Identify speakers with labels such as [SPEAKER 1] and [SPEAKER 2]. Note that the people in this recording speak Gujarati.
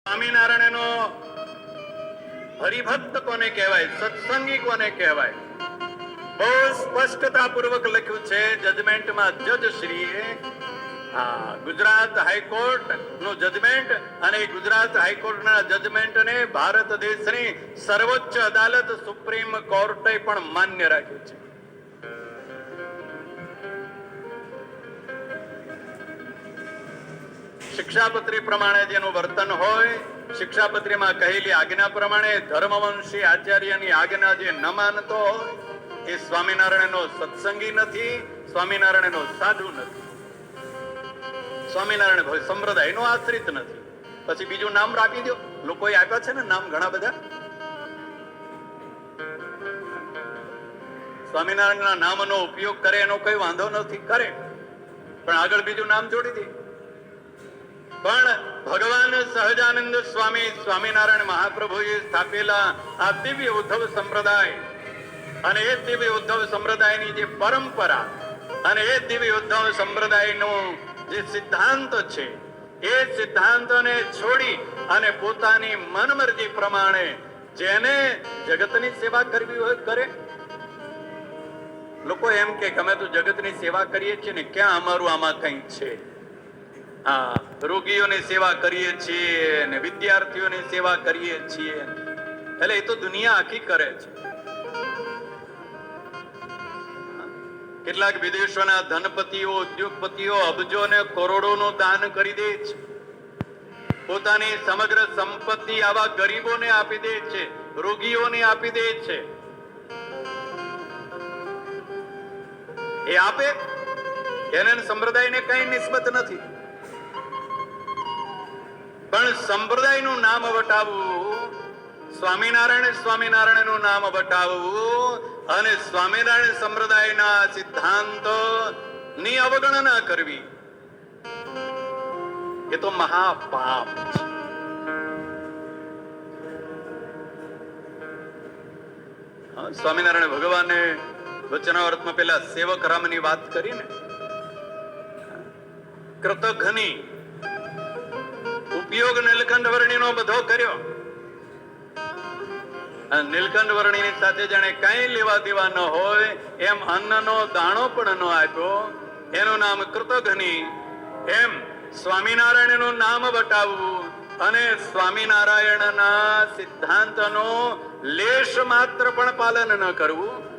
[SPEAKER 1] સ્વામિનારાયણનો હરિભક્ત કોને કહેવાય, સત્સંગી કોને કહેવાય? બહુ સ્પષ્ટતાપૂર્વક લખ્યું છે જજમેન્ટમાં. જજ શ્રીએ ગુજરાત હાઈકોર્ટ નું જજમેન્ટ અને ગુજરાત હાઈકોર્ટના જજમેન્ટને ભારત દેશની સર્વોચ્ચ અદાલત સુપ્રીમ કોર્ટે પણ માન્ય રાખ્યું છે. શિક્ષાપત્રી પ્રમાણે જેનું વર્તન હોય, શિક્ષાપત્રીમાં કહેલી આજ્ઞા પ્રમાણે ધર્મવંશી આચાર્યની આજ્ઞા જે ન માનતો હોય એ સ્વામિનારાયણનો સત્સંગી નથી, સ્વામિનારાયણનો સાધુ નથી, સ્વામિનારાયણ સંપ્રદાયનો આશ્રિત નથી. પછી બીજું નામ રાખી દો. લોકોએ આપ્યા છે ને નામ ઘણા બધા. સ્વામિનારાયણના નામનો ઉપયોગ કરે એનો કઈ વાંધો નથી, કરે, પણ આગળ બીજું નામ જોડી દે. પણ ભગવાન સહજાનંદ સ્વામી સ્વામિનારાયણ મહાપ્રભુએ સ્થાપેલા આ દિવ્ય ઉદ્ધવ સંપ્રદાય અને એ દિવ્ય ઉદ્ધવ સંપ્રદાયની જે પરંપરા અને એ દિવ્ય ઉદ્ધવ સંપ્રદાયનો જે સિદ્ધાંત છે એ સિદ્ધાંતને છોડી અને પોતાની મનમરજી પ્રમાણે જેને જગતની સેવા કરવી હોય કરે. લોકો એમ કે અમે તો જગતની સેવા કરીએ છીએ ને ક્યાં અમારું આમાં કંઈ છે? રોગીઓની સેવા કરીએ છીએ ને વિદ્યાર્થીઓની સેવા કરીએ છીએ, એટલે એ તો દુનિયા આખી કરે છે. કેટલાક વિદેશોના ધનપતિઓ, ઉદ્યોગપતિઓ અબજો ને કરોડોનું દાન કરી દે છે, પોતાની સમગ્ર સંપત્તિ આવા ગરીબોને આપી દે છે, રોગીઓને આપી દે છે. એ આપે એને સંપ્રદાયને કઈ નિસ્બત નથી, પણ સંપ્રદાયનું નામ વટાવવું, સ્વામિનારાયણ સ્વામિનારાયણનું નામ વટાવવું અને સ્વામિનારાયણ સંપ્રદાયના સિદ્ધાંતો ની અવગણના કરવી એ તો મહાપાપ છે. સ્વામિનારાયણ ભગવાને વચનાવર્તમાં પેલા સેવક રામની વાત કરી ને, કૃતઘ્ની ઉપયોગ નીલકંઠ વર્ણીનો બધો કર્યો. નીલકંઠ વર્ણીની સાથે જાણે કઈ લેવા દેવા ન હોય એમ અન્નનો દાણો પણ ન આપ્યો. એનું નામ કૃતઘ્ની. એમ સ્વામિનારાયણનું નામ વટાવવું અને સ્વામિનારાયણના સિદ્ધાંતનો લેશ માત્ર પણ પાલન ન કરવું